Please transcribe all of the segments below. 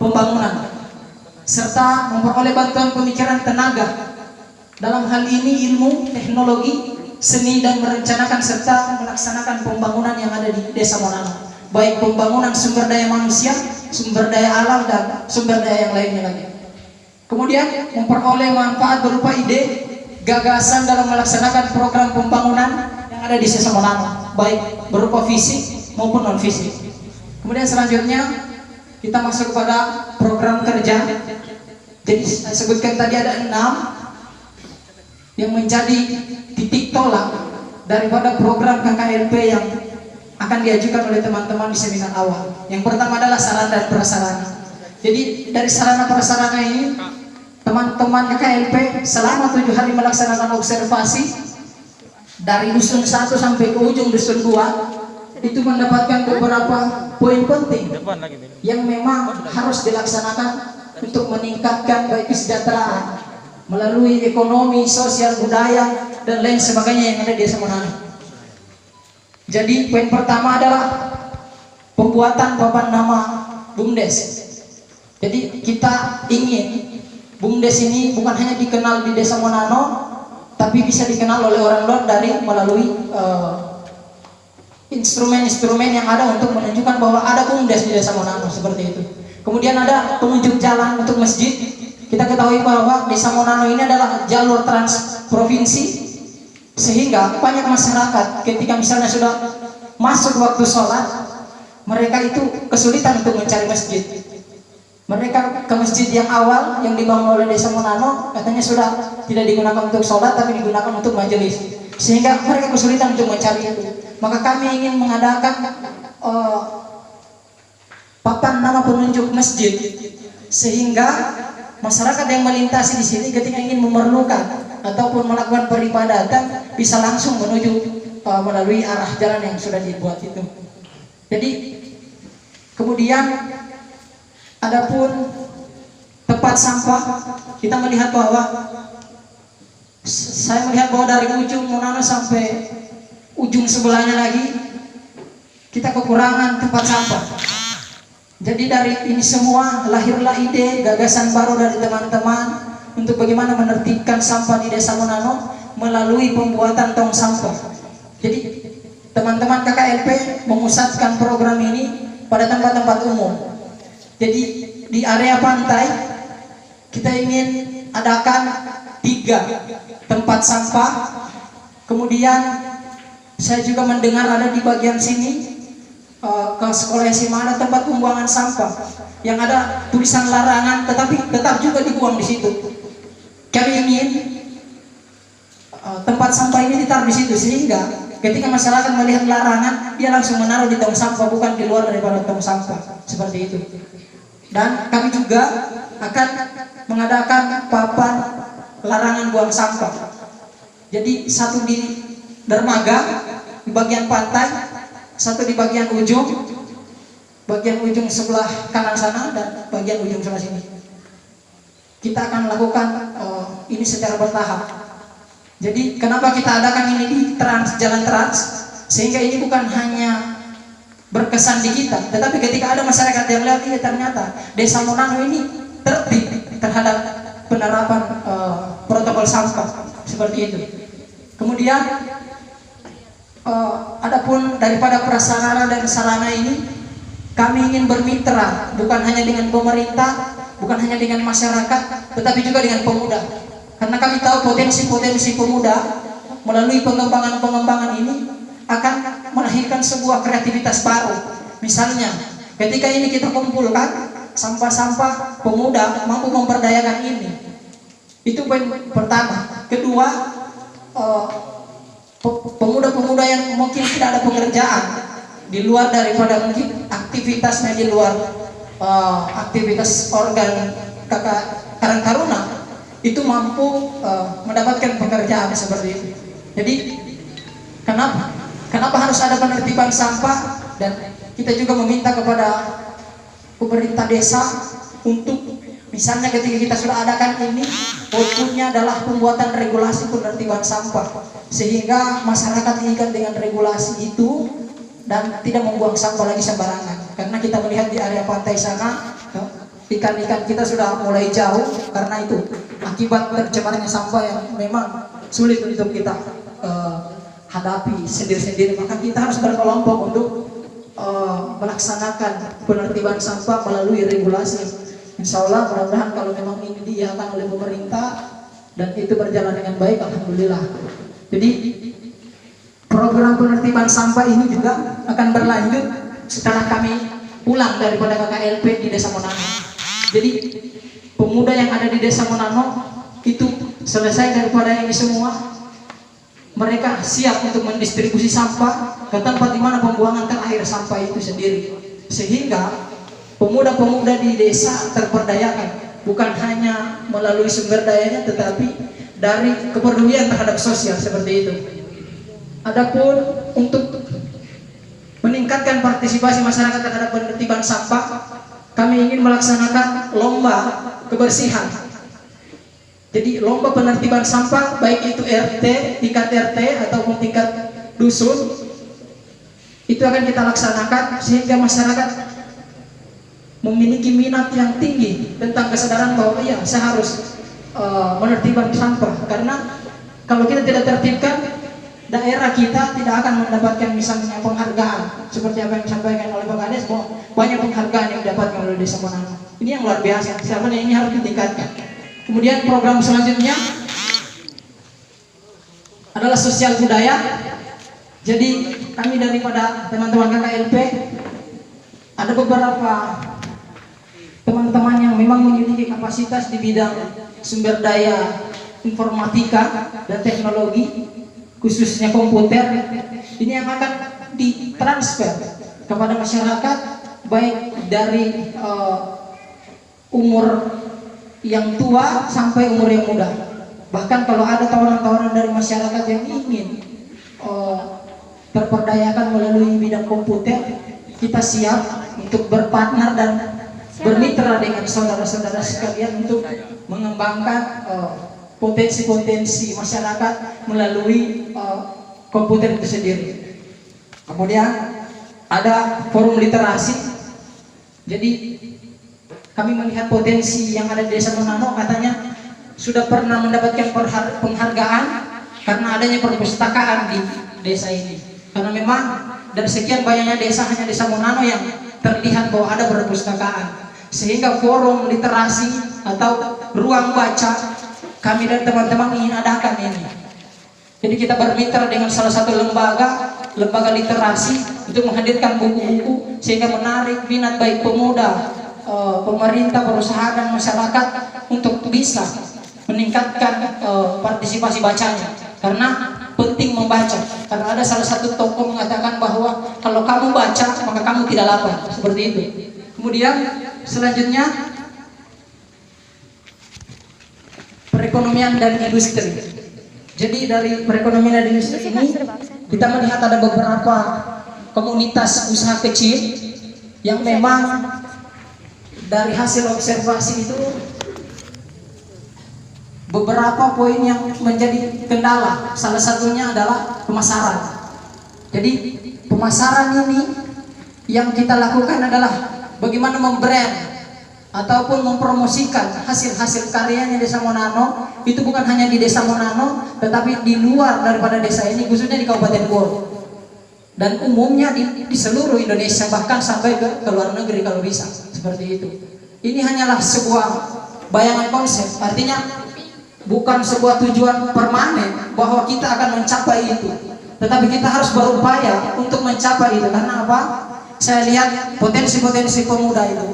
pembangunan serta memperoleh bantuan pemikiran tenaga dalam hal ini ilmu, teknologi, seni dan merencanakan serta melaksanakan pembangunan yang ada di Desa Monano, baik pembangunan sumber daya manusia, sumber daya alam dan sumber daya yang lainnya lagi. Kemudian memperoleh manfaat berupa ide, gagasan dalam melaksanakan program pembangunan yang ada di Desa Monano, baik berupa fisik maupun non fisik. Kemudian selanjutnya kita masuk kepada program kerja. Jadi saya sebutkan tadi ada 6 yang menjadi titik tolak daripada program KKLP yang akan diajukan oleh teman-teman di seminar awal. Yang pertama adalah sarana dan prasarana. Jadi dari sarana prasarana ini teman-teman KKLP selama 7 hari melaksanakan observasi dari dusun 1 sampai ke ujung dusun 2 itu mendapatkan beberapa poin penting yang memang harus dilaksanakan untuk meningkatkan baik kesejahteraan melalui ekonomi, sosial, budaya dan lain sebagainya yang ada di Desa Monano. Jadi poin pertama adalah pembuatan papan nama BUMDes. Jadi kita ingin BUMDes ini bukan hanya dikenal di Desa Monano, tapi bisa dikenal oleh orang luar dari melalui instrumen-instrumen yang ada untuk menunjukkan bahwa ada BUMDes di Desa Monano, seperti itu. Kemudian ada penunjuk jalan untuk masjid. Kita ketahui bahwa Desa Monano ini adalah jalur trans provinsi, sehingga banyak masyarakat ketika misalnya sudah masuk waktu sholat, mereka itu kesulitan untuk mencari masjid. Mereka ke masjid yang awal yang dibangun oleh Desa Monano katanya sudah tidak digunakan untuk sholat, tapi digunakan untuk majelis, sehingga mereka kesulitan untuk mencari itu. Maka kami ingin mengadakan papan nama penunjuk masjid, sehingga masyarakat yang melintasi di sini ketika ingin memerlukan ataupun melakukan peribadatan bisa langsung menuju melalui arah jalan yang sudah dibuat itu. Jadi kemudian adapun tempat sampah, kita melihat bahwa saya melihat bahwa dari ujung Monano sampai ujung sebelahnya lagi kita kekurangan tempat sampah. Jadi dari ini semua lahirlah ide, gagasan baru dari teman-teman untuk bagaimana menertibkan sampah di Desa Monano melalui pembuatan tong sampah. Jadi teman-teman KKLP memusatkan program ini pada tempat-tempat umum. Jadi di area pantai kita ingin adakan 3 tempat sampah. Kemudian saya juga mendengar ada di bagian sini ke sekolah SMA ada tempat pembuangan sampah yang ada tulisan larangan, tetapi tetap juga dibuang di situ. Kami ingin tempat sampah ini ditaruh di situ, sehingga ketika masyarakat melihat larangan dia langsung menaruh di tong sampah, bukan di luar daripada tong sampah, seperti itu. Dan kami juga akan mengadakan papan larangan buang sampah. Jadi satu di dermaga di bagian pantai, satu di bagian ujung sebelah kanan sana dan bagian ujung sebelah sini. Kita akan lakukan ini secara bertahap. Jadi kenapa kita adakan ini di jalan trans, sehingga ini bukan hanya berkesan di kita, tetapi ketika ada masyarakat yang lihat ini ternyata Desa Monano ini tertib terhadap penerapan protokol sampah, seperti itu. Kemudian adapun daripada prasarana dan sarana ini, kami ingin bermitra bukan hanya dengan pemerintah, bukan hanya dengan masyarakat, tetapi juga dengan pemuda. Karena kami tahu potensi-potensi pemuda melalui pengembangan-pengembangan ini akan melahirkan sebuah kreativitas baru. Misalnya, ketika ini kita kumpulkan sampah-sampah, pemuda mampu memberdayakan ini. Itu poin pertama. Kedua, pemuda-pemuda yang mungkin tidak ada pekerjaan di luar daripada mungkin aktivitasnya di luar aktivitas organ Karang Taruna, itu mampu mendapatkan pekerjaan seperti itu. Jadi kenapa harus ada penertiban sampah, dan kita juga meminta kepada pemerintah desa untuk misalnya ketika kita sudah adakan ini, outputnya adalah pembuatan regulasi penertiban sampah, sehingga masyarakat terikat dengan regulasi itu dan tidak membuang sampah lagi sembarangan. Karena kita melihat di area pantai sana, di ikan-ikan kita sudah mulai jauh karena itu akibat tercemarnya sampah yang memang sulit untuk kita hadapi sendiri-sendiri. Maka kita harus berkelompok untuk melaksanakan penertiban sampah melalui regulasi. Insya Allah mudah-mudahan kalau memang ini diiakan oleh pemerintah dan itu berjalan dengan baik, alhamdulillah. Jadi program penertiban sampah ini juga akan berlanjut setelah kami pulang daripada KKLP di Desa Monano. Jadi pemuda yang ada di Desa Monano itu selesai daripada ini semua, mereka siap untuk mendistribusi sampah ke tempat di mana pembuangan terakhir sampah itu sendiri, sehingga pemuda-pemuda di desa terperdayakan, bukan hanya melalui sumber dayanya tetapi dari kepedulian terhadap sosial seperti itu. Adapun untuk meningkatkan partisipasi masyarakat terhadap penertiban sampah, kami ingin melaksanakan lomba kebersihan. Jadi lomba penertiban sampah baik itu RT, tingkat RT ataupun tingkat dusun, itu akan kita laksanakan sehingga masyarakat memiliki minat yang tinggi tentang kesadaran bahwa iya, saya harus menertibkan sampah. Karena kalau kita tidak tertibkan, daerah kita tidak akan mendapatkan misalnya penghargaan seperti apa yang disampaikan oleh Pak Kades, bahwa banyak penghargaan yang didapatkan oleh Desa Monano. Ini yang luar biasa. Siapanya ini harus ditingkatkan. Kemudian program selanjutnya adalah sosial budaya. Jadi kami daripada teman-teman KKLP ada beberapa teman-teman yang memang memiliki kapasitas di bidang sumber daya informatika dan teknologi, khususnya komputer. Ini yang akan ditransfer kepada masyarakat baik dari umur yang tua sampai umur yang muda. Bahkan kalau ada tawaran-tawaran dari masyarakat yang ingin terperdayakan melalui bidang komputer, kita siap untuk berpartner dan bermitra dengan saudara-saudara sekalian untuk mengembangkan potensi-potensi masyarakat melalui komputer itu sendiri. Kemudian ada forum literasi. Jadi kami melihat potensi yang ada di Desa Monano, katanya sudah pernah mendapatkan penghargaan karena adanya perpustakaan di desa ini. Karena memang dari sekian banyaknya desa, hanya Desa Monano yang terlihat bahwa ada perpustakaan. Sehingga forum literasi atau ruang baca kami dan teman-teman ingin adakan ini. Jadi kita bermitra dengan salah satu lembaga literasi untuk menghadirkan buku-buku sehingga menarik minat baik pemuda, pemerintah, perusahaan dan masyarakat untuk bisa meningkatkan partisipasi bacanya. Karena penting membaca. Karena ada salah satu tokoh mengatakan bahwa kalau kamu baca maka kamu tidak lapar, seperti itu. Kemudian selanjutnya perekonomian dan industri. Jadi dari perekonomian dan industri ini kita melihat ada beberapa komunitas usaha kecil yang memang dari hasil observasi itu beberapa poin yang menjadi kendala. Salah satunya adalah pemasaran. Jadi pemasaran ini yang kita lakukan adalah bagaimana membrand ataupun mempromosikan hasil-hasil karyanya Desa Monano. Itu bukan hanya di Desa Monano tetapi di luar daripada desa ini, khususnya di Kabupaten Bogor dan umumnya di seluruh Indonesia, bahkan sampai ke luar negeri kalau bisa, seperti itu. Ini hanyalah sebuah bayangan konsep, artinya bukan sebuah tujuan permanen bahwa kita akan mencapai itu, tetapi kita harus berupaya untuk mencapai itu. Karena apa? Saya lihat potensi-potensi pemuda itu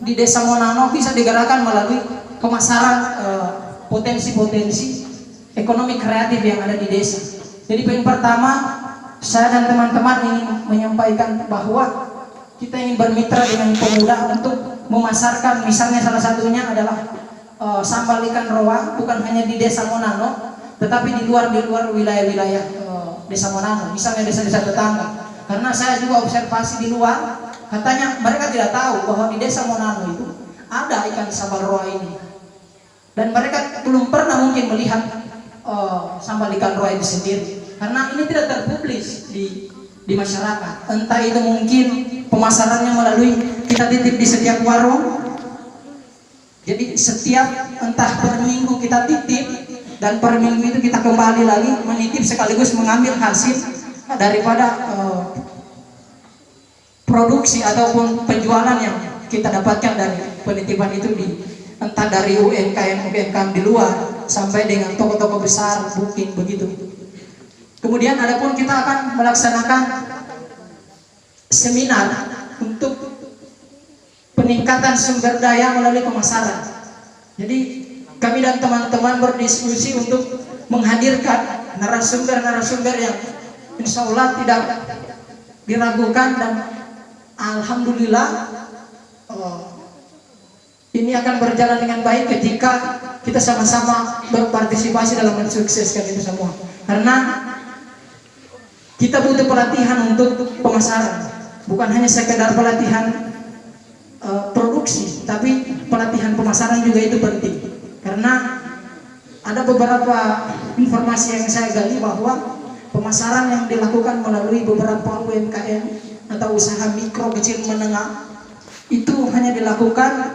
di Desa Monano bisa digerakkan melalui pemasaran potensi-potensi ekonomi kreatif yang ada di desa. Jadi poin pertama, saya dan teman-teman ingin menyampaikan bahwa kita ingin bermitra dengan pemuda untuk memasarkan, misalnya salah satunya adalah sambal ikan roa, bukan hanya di Desa Monano tetapi di luar wilayah-wilayah Desa Monano, misalnya desa-desa tetangga. Karena saya juga observasi di luar, katanya mereka tidak tahu bahwa di Desa Monano itu ada ikan sambal roa ini, dan mereka belum pernah mungkin melihat sambal ikan roa itu sendiri karena ini tidak terpublis di masyarakat. Entah itu mungkin pemasarannya melalui kita titip di setiap warung Jadi setiap entah per minggu kita titip dan per minggu itu kita kembali lagi menitip sekaligus mengambil hasil daripada produksi ataupun penjualan yang kita dapatkan dari penitipan itu entah dari UMKM di luar sampai dengan toko-toko besar, booking begitu. Kemudian adapun kita akan melaksanakan seminar untuk peningkatan sumber daya melalui pemasaran. Jadi kami dan teman-teman berdiskusi untuk menghadirkan narasumber-narasumber yang insya Allah tidak diragukan, dan alhamdulillah ini akan berjalan dengan baik ketika kita sama-sama berpartisipasi dalam mensukseskan itu semua. Karena kita butuh pelatihan untuk pemasaran, bukan hanya sekedar pelatihan produksi, tapi pelatihan pemasaran juga itu penting. Karena ada beberapa informasi yang saya gali bahwa pemasaran yang dilakukan melalui beberapa UMKM atau usaha mikro kecil menengah itu hanya dilakukan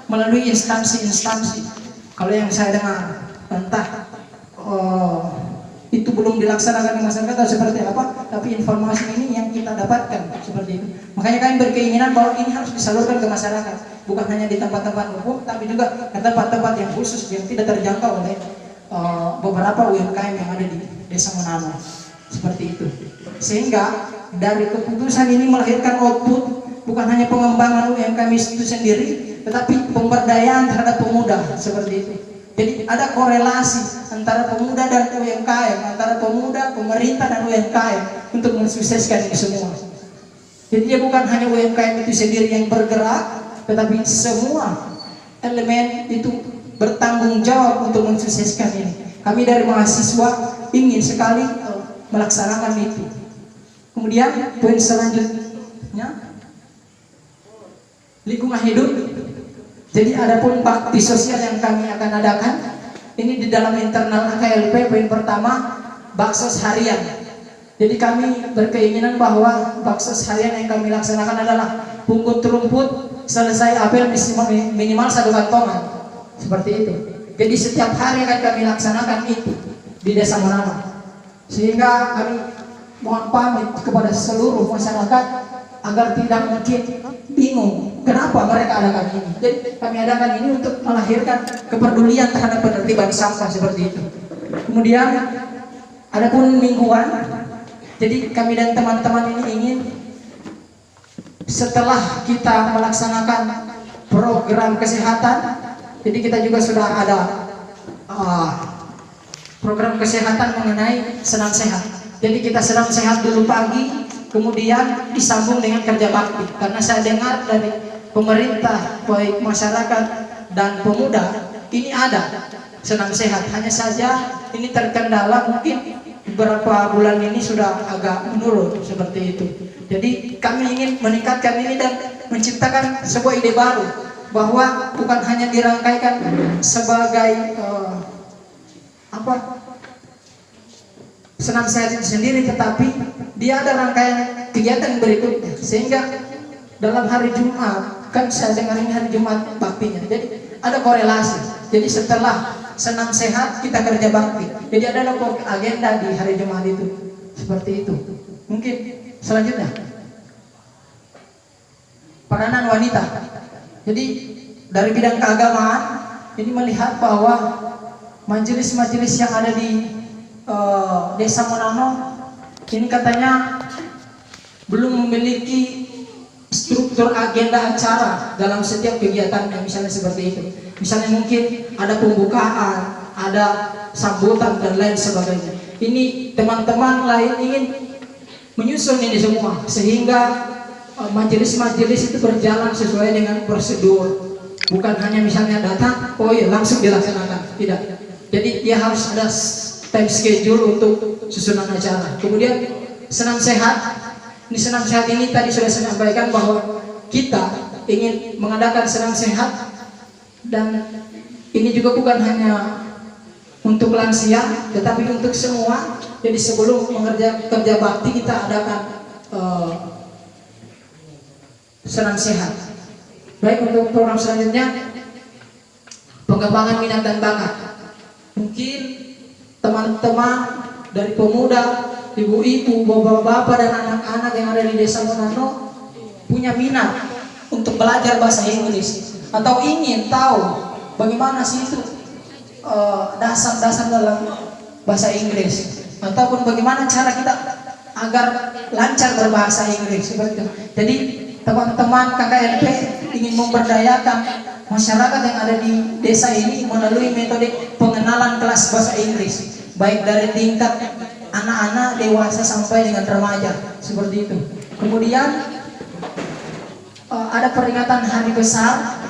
melalui instansi-instansi. Kalau yang saya dengar, entah itu belum dilaksanakan di masyarakat atau seperti apa, tapi informasi ini yang kita dapatkan seperti itu. Makanya kami berkeinginan bahwa ini harus disalurkan ke masyarakat, bukan hanya di tempat-tempat umum, tapi juga ke tempat-tempat yang khusus yang tidak terjangkau oleh beberapa UMKM yang ada di Desa Menano, seperti itu. Sehingga dari keputusan ini melahirkan output bukan hanya pengembangan UMKM itu sendiri, tetapi pemberdayaan terhadap pemuda, seperti itu. Jadi ada korelasi antara pemuda dan UMKM, antara pemuda, pemerintah dan UMKM untuk mensukseskan ini semua. Jadi dia bukan hanya UMKM itu sendiri yang bergerak, tetapi semua elemen itu bertanggung jawab untuk mensukseskan ini. Kami dari mahasiswa ingin sekali melaksanakan itu. Kemudian poin selanjutnya, lingkungan hidup. Jadi adapun bakti sosial yang kami akan adakan ini di dalam internal AKLP. Poin pertama, baksos harian. Jadi kami berkeinginan bahwa baksos harian yang kami laksanakan adalah pungut rumput selesai apel minimal 1 kantongan, seperti itu. Jadi setiap hari akan kami laksanakan itu di Desa Menano, sehingga kami mohon pamit kepada seluruh masyarakat agar tidak mungkin bingung kenapa mereka adakan ini. Jadi kami adakan ini untuk melahirkan kepedulian terhadap penertiban sampah, seperti itu. Kemudian adapun mingguan, jadi kami dan teman-teman ini ingin setelah kita melaksanakan program kesehatan, jadi kita juga sudah ada program kesehatan mengenai senam sehat. Jadi kita senam sehat dulu pagi, kemudian disambung dengan kerja bakti. Karena saya dengar dari pemerintah, baik masyarakat dan pemuda, ini ada senam sehat. Hanya saja ini terkendala, mungkin beberapa bulan ini sudah agak menurun, seperti itu. Jadi kami ingin meningkatkan ini dan menciptakan sebuah ide baru, bahwa bukan hanya dirangkaikan sebagai senam sehat itu sendiri, tetapi dia ada rangkaian kegiatan berikutnya. Sehingga dalam hari Jumat, kan saya dengar ini hari Jumat baktinya, jadi ada korelasi. Jadi setelah senam sehat kita kerja bakti, jadi ada agenda di hari Jumat itu, seperti itu. Mungkin selanjutnya peranan wanita. Jadi dari bidang keagamaan ini melihat bahwa majelis-majelis yang ada di Desa Menano ini katanya belum memiliki struktur agenda acara dalam setiap kegiatannya, misalnya seperti itu. Misalnya mungkin ada pembukaan, ada sambutan dan lain sebagainya. Ini teman-teman lain ingin menyusun ini semua sehingga majelis-majelis itu berjalan sesuai dengan prosedur, bukan hanya misalnya datang, oh iya langsung dilaksanakan, tidak. Jadi dia harus ada time schedule untuk susunan acara. Kemudian senam sehat. Ini senam sehat ini tadi sudah saya sampaikan bahwa kita ingin mengadakan senam sehat, dan ini juga bukan hanya untuk lansia, tetapi untuk semua. Jadi sebelum kerja bakti kita adakan senam sehat. Baik, untuk program selanjutnya pengembangan minat dan bakat. Mungkin teman-teman dari pemuda, ibu-ibu, bapak-bapak dan anak-anak yang ada di Desa Monano punya minat untuk belajar bahasa Inggris atau ingin tahu bagaimana sih itu dasar-dasar dalam bahasa Inggris, ataupun bagaimana cara kita agar lancar berbahasa Inggris seperti itu. Jadi teman-teman KKLP ingin memberdayakan masyarakat yang ada di desa ini melalui metode pengenalan kelas bahasa Inggris, baik dari tingkat anak-anak, dewasa sampai dengan remaja seperti itu. Kemudian ada peringatan hari besar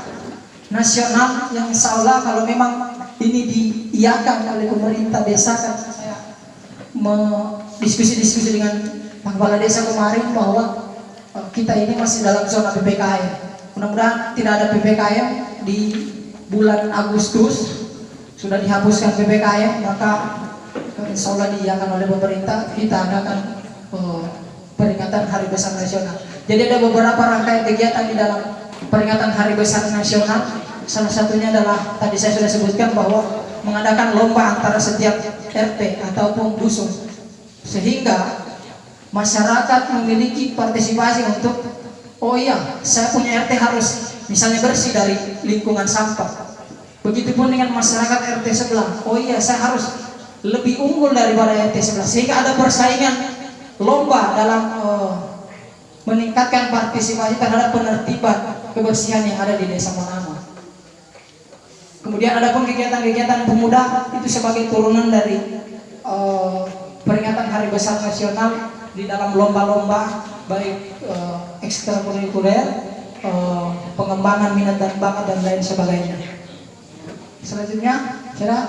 nasional yang insya Allah kalau memang ini diiakan oleh pemerintah desa, kan saya diskusi dengan Pak Kepala Desa kemarin bahwa kita ini masih dalam zona PPKM. Mudah-mudahan tidak ada PPKM di bulan Agustus, sudah dihapuskan PPKM, maka insya Allah diiakan oleh pemerintah, kita adakan peringatan Hari Besar Nasional. Jadi ada beberapa rangkaian kegiatan di dalam peringatan Hari Besar Nasional. Salah satunya adalah tadi saya sudah sebutkan bahwa mengadakan lomba antara setiap RT ataupun dusun, sehingga masyarakat memiliki partisipasi untuk, oh iya, saya punya RT harus misalnya bersih dari lingkungan sampah. Begitupun dengan masyarakat RT sebelah, oh iya, saya harus lebih unggul daripada RT sebelah, sehingga ada persaingan lomba dalam meningkatkan partisipasi terhadap penertiban kebersihan yang ada di Desa Monano. Kemudian ada pun kegiatan-kegiatan pemuda itu sebagai turunan dari peringatan Hari Besar Nasional di dalam lomba-lomba baik ekstrakurikuler, pengembangan minat dan bakat dan lain sebagainya. Selanjutnya,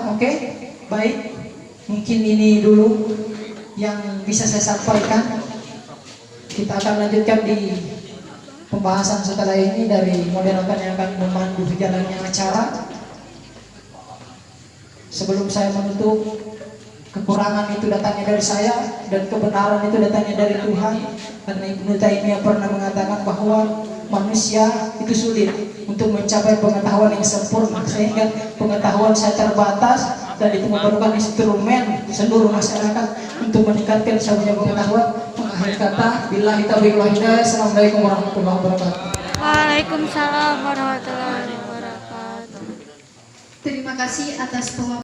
oke, baik, mungkin ini dulu yang bisa saya sampaikan. Kita akan lanjutkan di pembahasan setelah ini dari moderator yang akan memandu berjalannya acara. Sebelum saya menutup, kekurangan itu datangnya dari saya dan kebenaran itu datangnya dari Tuhan. Karena Ibnu Taimiyah pernah mengatakan bahwa manusia itu sulit untuk mencapai pengetahuan yang sempurna, sehingga pengetahuan saya terbatas dan itu memerlukan instrumen seluruh masyarakat untuk meningkatkan sebuah pengetahuan. Mengakhir kata, billahi taufiq wal hidayah. Assalamualaikum warahmatullahi wabarakatuh. Waalaikumsalam warahmatullahi wabarakatuh. Terima kasih atas pemaparan